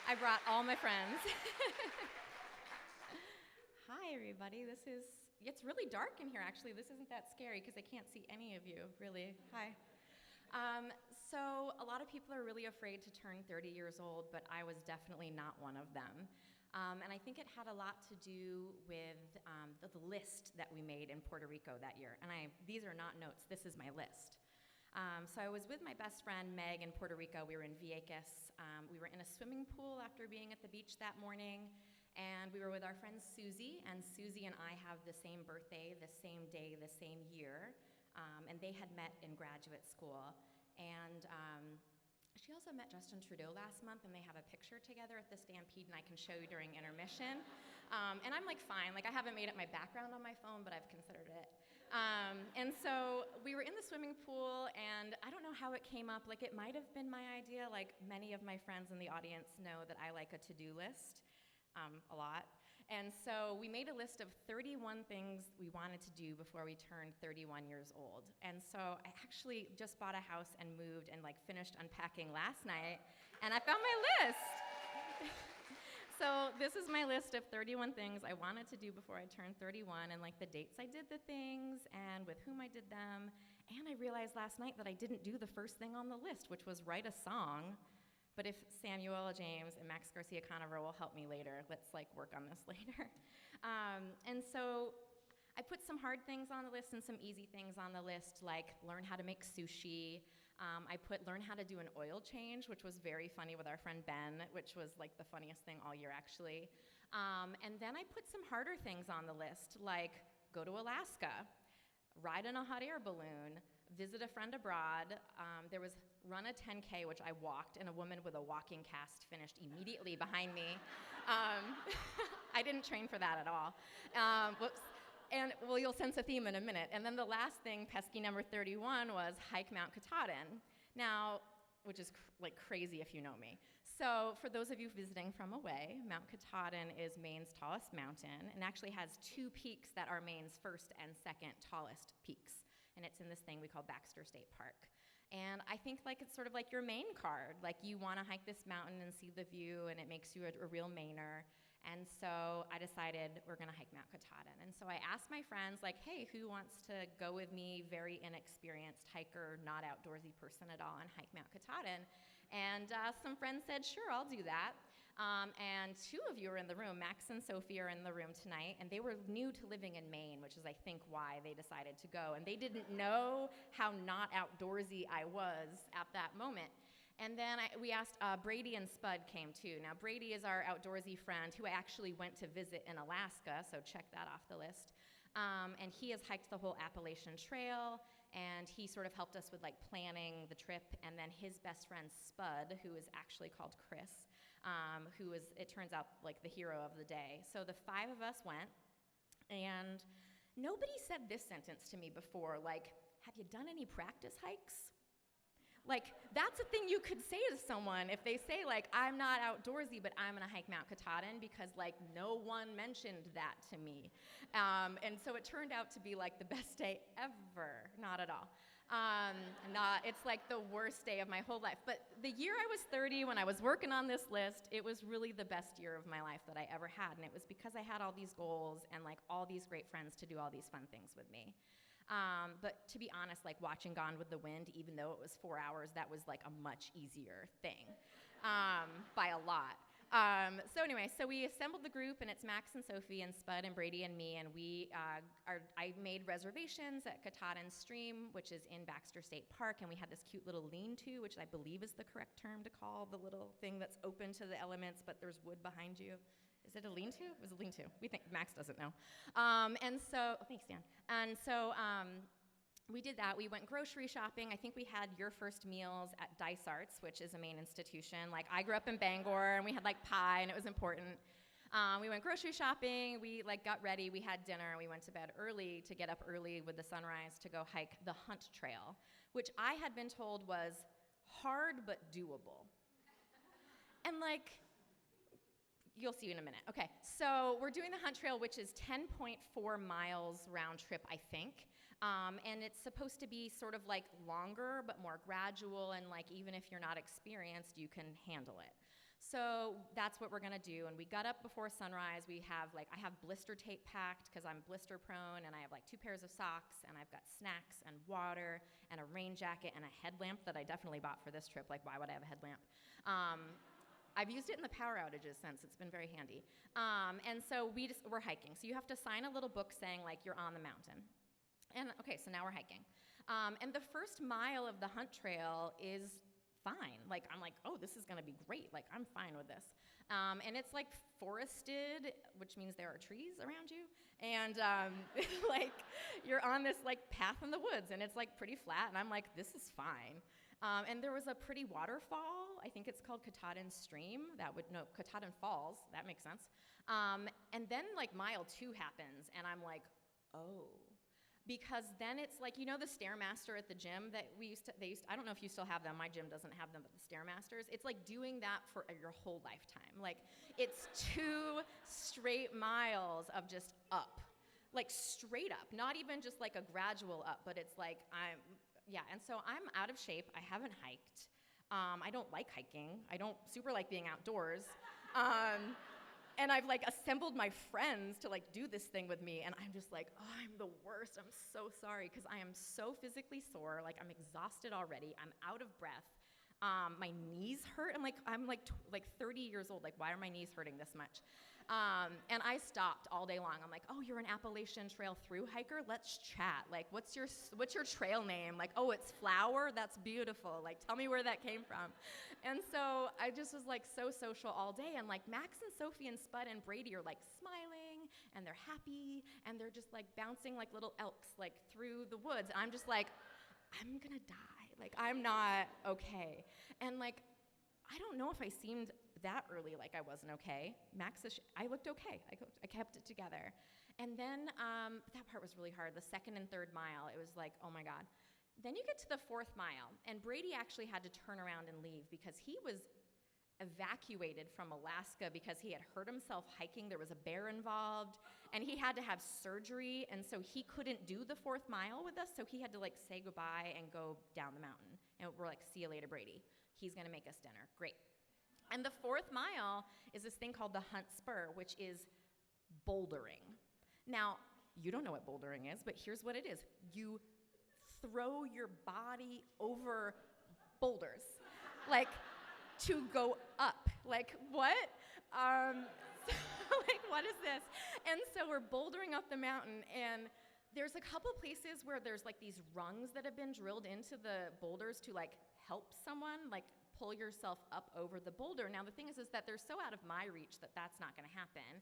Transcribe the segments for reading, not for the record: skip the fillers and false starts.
I brought all my friends. Hi, everybody. It's really dark in here, actually. This isn't that scary because I can't see any of you, really. Hi. So a lot of people are really afraid to turn 30 years old, but I was definitely not one of them. And I think it had a lot to do with the list that we made in Puerto Rico that year. And these are not notes, this is my list. So I was with my best friend, Meg, in Puerto Rico. We were in Vieques. We were in a swimming pool after being at the beach that morning. And we were with our friend Susie. And Susie and I have the same birthday, the same day, the same year. And they had met in graduate school. And she also met Justin Trudeau last month, and they have a picture together at the Stampede, and I can show you during intermission. And I'm like, fine, like I haven't made it my background on my phone, but I've considered it. And so we were in the swimming pool, and I don't know how it came up, like it might have been my idea, like many of my friends in the audience know that I like a to-do list. A lot. And so we made a list of 31 things we wanted to do before we turned 31 years old. And so I actually just bought a house and moved and like finished unpacking last night, and I found my list. So this is my list of 31 things I wanted to do before I turned 31, and like the dates I did the things and with whom I did them. And I realized last night that I didn't do the first thing on the list, which was write a song. But if Samuel James and Max Garcia Conover will help me later, let's like work on this later. And so I put some hard things on the list and some easy things on the list, like learn how to make sushi. I put learn how to do an oil change, which was very funny with our friend Ben, which was like the funniest thing all year actually. And then I put some harder things on the list, like go to Alaska, ride in a hot air balloon, visit a friend abroad. There was run a 10K, which I walked, and a woman with a walking cast finished immediately behind me. I didn't train for that at all. Whoops. And, well, you'll sense a theme in a minute. And then the last thing, pesky number 31, was hike Mount Katahdin. Now, which is like crazy if you know me. So for those of you visiting from away, Mount Katahdin is Maine's tallest mountain and actually has two peaks that are Maine's first and second tallest peaks. And it's in this thing we call Baxter State Park. And I think like it's sort of like your Maine card. Like you want to hike this mountain and see the view, and it makes you a real Mainer. And so I decided we're going to hike Mount Katahdin. And so I asked my friends, like, hey, who wants to go with me, very inexperienced hiker, not outdoorsy person at all, and hike Mount Katahdin? And some friends said, sure, I'll do that. And two of you are in the room. Max and Sophie are in the room tonight, and they were new to living in Maine, which is, I think, why they decided to go. And they didn't know how not outdoorsy I was at that moment. And then we asked, Brady and Spud came too. Now, Brady is our outdoorsy friend who I actually went to visit in Alaska, so check that off the list. And he has hiked the whole Appalachian Trail, and he sort of helped us with like planning the trip. And then his best friend, Spud, who is actually called Chris, who is, it turns out, like the hero of the day. So the five of us went, and nobody said this sentence to me before, like, have you done any practice hikes? Like, that's a thing you could say to someone if they say, like, I'm not outdoorsy, but I'm gonna hike Mount Katahdin, because, like, no one mentioned that to me. And so it turned out to be, like, the best day ever. Not at all. It's, like, the worst day of my whole life. But the year I was 30, when I was working on this list, it was really the best year of my life that I ever had. And it was because I had all these goals and, like, all these great friends to do all these fun things with me. But to be honest, like watching Gone with the Wind, even though it was 4 hours, that was like a much easier thing, by a lot. So anyway, so we assembled the group, and it's Max and Sophie and Spud and Brady and me, and I made reservations at Katahdin Stream, which is in Baxter State Park, and we had this cute little lean-to, which I believe is the correct term to call the little thing that's open to the elements, but there's wood behind you. Is it a lean-to? It was a lean-to. We think Max doesn't know. And so, thanks, Dan. And so we did that. We went grocery shopping. I think we had your first meals at Dice Arts, which is a Maine institution. Like, I grew up in Bangor, and we had like pie, and it was important. We went grocery shopping. We like got ready. We had dinner, and we went to bed early to get up early with the sunrise to go hike the Hunt Trail, which I had been told was hard but doable. And like, you'll see in a minute. Okay, so we're doing the Hunt Trail, which is 10.4 miles round trip, I think. And it's supposed to be sort of like longer, but more gradual, and like even if you're not experienced, you can handle it. So that's what we're gonna do. And we got up before sunrise. I have blister tape packed because I'm blister prone, and I have like 2 pairs of socks, and I've got snacks and water and a rain jacket and a headlamp that I definitely bought for this trip. Like, why would I have a headlamp? I've used it in the power outages since. It's been very handy. And so we're hiking. So you have to sign a little book saying like you're on the mountain. And okay, so now we're hiking. And the first mile of the hunt trail is fine. Like, I'm like, oh, this is gonna be great. Like, I'm fine with this. And it's like forested, which means there are trees around you. And like, you're on this like path in the woods, and it's like pretty flat, and I'm like, this is fine. And there was a pretty waterfall. I think it's called Katahdin Stream. Katahdin Falls. That makes sense. And then like mile 2 happens, and I'm like, oh. Because then it's like, you know the Stairmaster at the gym that I don't know if you still have them. My gym doesn't have them, but the Stairmasters, it's like doing that for your whole lifetime. Like, it's 2 straight miles of just up. Like, straight up. Not even just like a gradual up, but it's like, and so I'm out of shape. I haven't hiked. I don't like hiking. I don't super like being outdoors. And I've like assembled my friends to like do this thing with me, and I'm just like, oh, I'm the worst. I'm so sorry, because I am so physically sore. Like, I'm exhausted already. I'm out of breath. My knees hurt. I'm like 30 years old. Like, why are my knees hurting this much? And I stopped all day long. I'm like, oh, you're an Appalachian Trail through hiker? Let's chat. Like, what's your trail name? Like, oh, it's Flower? That's beautiful. Like, tell me where that came from. And so I just was like so social all day. And like Max and Sophie and Spud and Brady are like smiling, and they're happy, and they're just like bouncing like little elks like through the woods. And I'm just like, I'm gonna die. Like, I'm not okay. And like, I don't know if I seemed that early like I wasn't okay. I looked okay. I kept it together. And then that part was really hard. The 2nd and 3rd mile, it was like, oh my God. Then you get to the 4th mile, and Brady actually had to turn around and leave because he was evacuated from Alaska because he had hurt himself hiking. There was a bear involved, and he had to have surgery, and so he couldn't do the 4th mile with us, so he had to like say goodbye and go down the mountain. And we're like, see you later, Brady. He's gonna make us dinner. Great. And the 4th mile is this thing called the Hunt Spur, which is bouldering. Now, you don't know what bouldering is, but here's what it is. You throw your body over boulders, like, to go up. Like, what? Like, what is this? And so we're bouldering up the mountain, and there's a couple places where there's like these rungs that have been drilled into the boulders to like help someone like pull yourself up over the boulder. Now the thing is that they're so out of my reach that that's not gonna happen.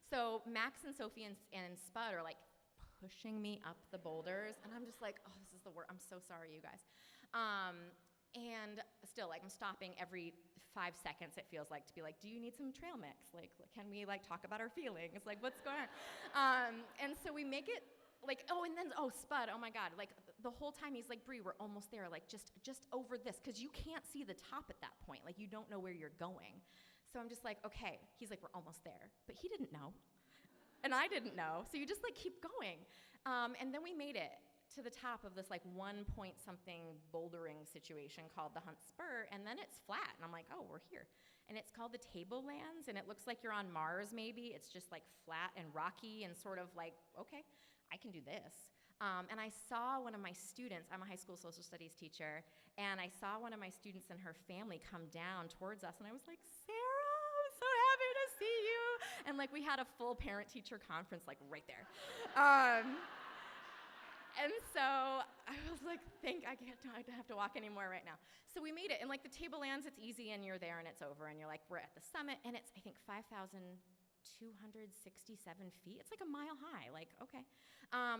So Max and Sophie and Spud are like pushing me up the boulders, and I'm just like, oh, this is the worst. I'm so sorry, you guys. And still, like, I'm stopping every 5 seconds, it feels like, to be like, do you need some trail mix? Like, can we like talk about our feelings? Like, what's going on? And so we make it like, Spud, oh my God, like the whole time he's like, Bree, we're almost there, like just over this, because you can't see the top at that point, like you don't know where you're going. So I'm just like, okay. He's like, we're almost there, but he didn't know, and I didn't know, so you just like keep going. And then we made it to the top of this like 1-point-something bouldering situation called the Hunt Spur, and then it's flat, and I'm like, oh, we're here. And it's called the Tablelands, and it looks like you're on Mars maybe. It's just like flat and rocky and sort of like, okay, I can do this. And I saw one of my students, I'm a high school social studies teacher, and I saw one of my students and her family come down towards us, and I was like, Sarah, I'm so happy to see you. And like we had a full parent-teacher conference like right there. And so I was like, I don't have to walk anymore right now. So we made it, and like the Tablelands, it's easy, and you're there, and it's over, and you're like, we're at the summit, and it's, I think, 5,267 feet. It's like a mile high, like, okay.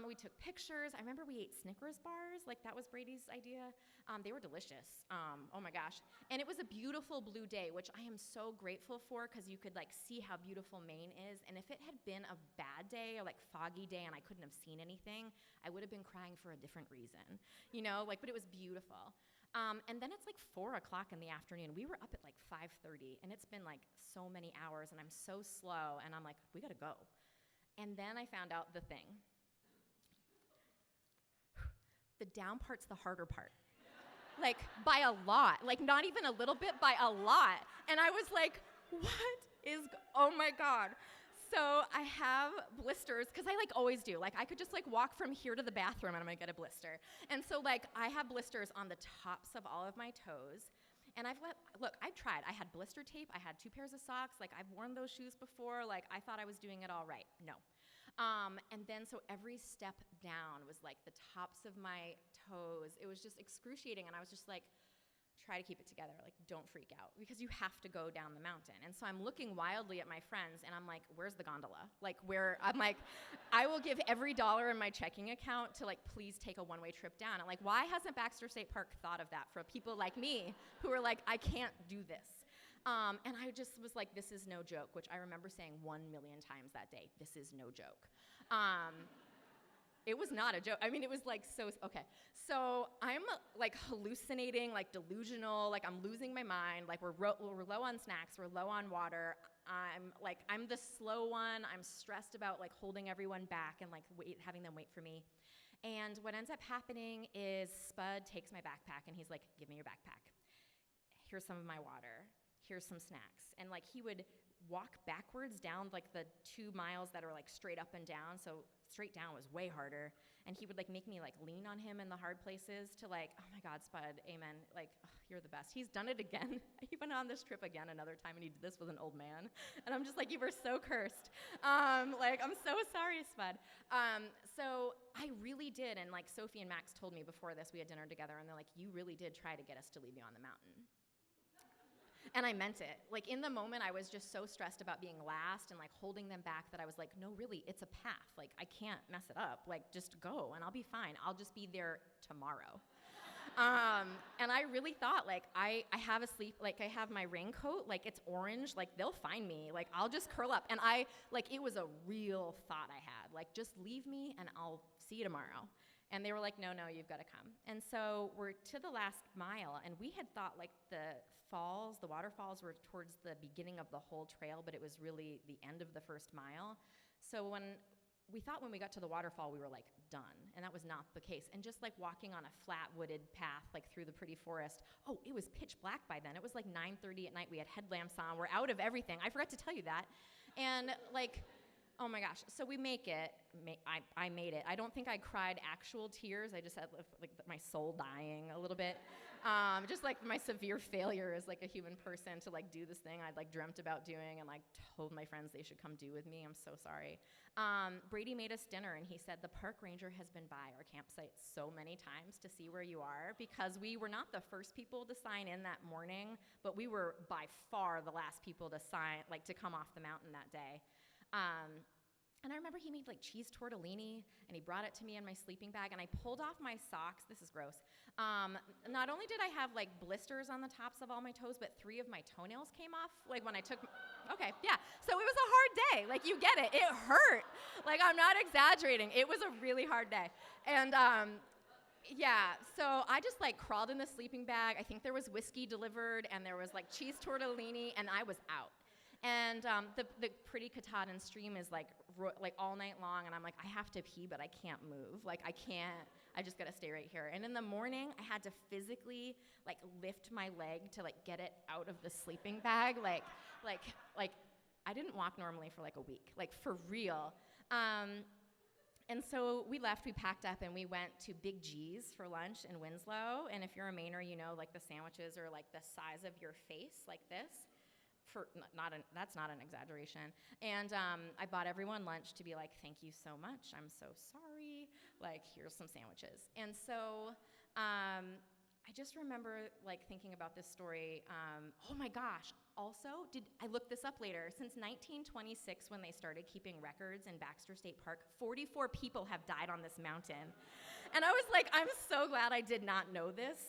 We took pictures. I remember we ate Snickers bars, like that was Brady's idea. They were delicious, oh my gosh. And it was a beautiful blue day, which I am so grateful for, because you could like see how beautiful Maine is. And if it had been a bad day, or like foggy day, and I couldn't have seen anything, I would have been crying for a different reason, you know, like, but it was beautiful. And then it's like 4 o'clock in the afternoon. We were up at like 5:30, and it's been like so many hours, and I'm so slow, and I'm like, we gotta go. And then I found out the thing. The down part's the harder part. Like, by a lot. Like, not even a little bit, by a lot. And I was like, What oh my God. So I have blisters, because I like always do. Like I could just like walk from here to the bathroom and I'm gonna get a blister. And so like I have blisters on the tops of all of my toes. And I've tried. I had blister tape. I had 2 pairs of socks. Like I've worn those shoes before. Like I thought I was doing it all right. No. And then so every step down was like the tops of my toes. It was just excruciating. And I was just like, try to keep it together. Like, don't freak out, because you have to go down the mountain. And so I'm looking wildly at my friends and I'm like, where's the gondola? Like I'm like, I will give every dollar in my checking account to like, please take a one-way trip down. And like, why hasn't Baxter State Park thought of that for people like me who are like, I can't do this? And I just was like, this is no joke, which I remember saying 1,000,000 times that day. This is no joke. It was not a joke. I mean, it was like okay. So I'm like hallucinating, like delusional, like I'm losing my mind, like we're low on snacks, we're low on water. I'm the slow one. I'm stressed about like holding everyone back and like having them wait for me. And what ends up happening is Spud takes my backpack and he's like, give me your backpack. Here's some of my water. Here's some snacks. And like he would walk backwards down like the 2 miles that are like straight up and down. So straight down was way harder. And he would like make me like lean on him in the hard places to like, oh my God, Spud, amen. Like, you're the best. He's done it again. He went on this trip again another time and he did this with an old man. And I'm just like, you were so cursed. Like, I'm so sorry, Spud. So I really did. And like Sophie and Max told me before this, we had dinner together and they're like, you really did try to get us to leave you on the mountain. And I meant it. Like in the moment, I was just so stressed about being last and like holding them back that I was like, no, really, it's a path. Like I can't mess it up. Like just go and I'll be fine. I'll just be there tomorrow. And I really thought like I have I have my raincoat, like it's orange, like they'll find me. Like I'll just curl up. And it was a real thought I had. Like just leave me and I'll see you tomorrow. And they were like, no, you've got to come. And so we're to the last mile, and we had thought like the waterfalls were towards the beginning of the whole trail, but it was really the end of the first mile. So when we got to the waterfall, we were like done, and that was not the case. And just like walking on a flat wooded path, like through the pretty forest, it was pitch black by then. It was like 9:30 at night. We had headlamps on. We're out of everything. I forgot to tell you that. And like, oh my gosh. So we make it. I made it. I don't think I cried actual tears. I just had like my soul dying a little bit. Just like my severe failure as like a human person to like do this thing I'd like dreamt about doing and like told my friends they should come do with me. I'm so sorry. Brady made us dinner and he said the park ranger has been by our campsite so many times to see where you are, because we were not the first people to sign in that morning, but we were by far the last people to come off the mountain that day. And I remember he made like cheese tortellini and he brought it to me in my sleeping bag, and I pulled off my socks. This is gross. Not only did I have like blisters on the tops of all my toes, but 3 of my toenails came off like when I took, okay, yeah. So it was a hard day. Like you get it. It hurt. Like I'm not exaggerating. It was a really hard day. And yeah, so I just like crawled in the sleeping bag. I think there was whiskey delivered and there was like cheese tortellini, and I was out. And the pretty Katahdin stream is like all night long, and I'm like, I have to pee, but I can't move. Like I just gotta stay right here. And in the morning, I had to physically like lift my leg to like get it out of the sleeping bag. Like I didn't walk normally for like a week, like for real. And so we left, we packed up, and we went to Big G's for lunch in Winslow. And if you're a Mainer, you know like the sandwiches are like the size of your face, like this. That's not an exaggeration. And I bought everyone lunch to be like, thank you so much. I'm so sorry. Like, here's some sandwiches. And so I just remember like thinking about this story. Oh my gosh. Also, I looked this up later. Since 1926, when they started keeping records in Baxter State Park, 44 people have died on this mountain. And I was like, I'm so glad I did not know this.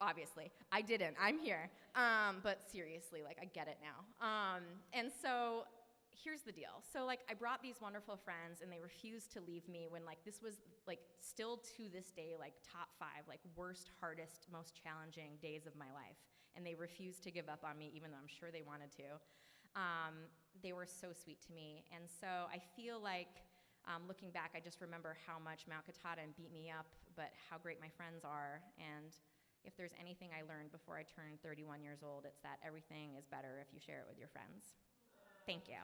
Obviously, I didn't. I'm here. But seriously, like, I get it now. And so here's the deal. So, like, I brought these wonderful friends, and they refused to leave me when, like, this was, like, still to this day, like, top 5, like, worst, hardest, most challenging days of my life. And they refused to give up on me, even though I'm sure they wanted to. They were so sweet to me. And so I feel like, looking back, I just remember how much Mount Katahdin beat me up, but how great my friends are. And if there's anything I learned before I turned 31 years old, it's that everything is better if you share it with your friends. Thank you.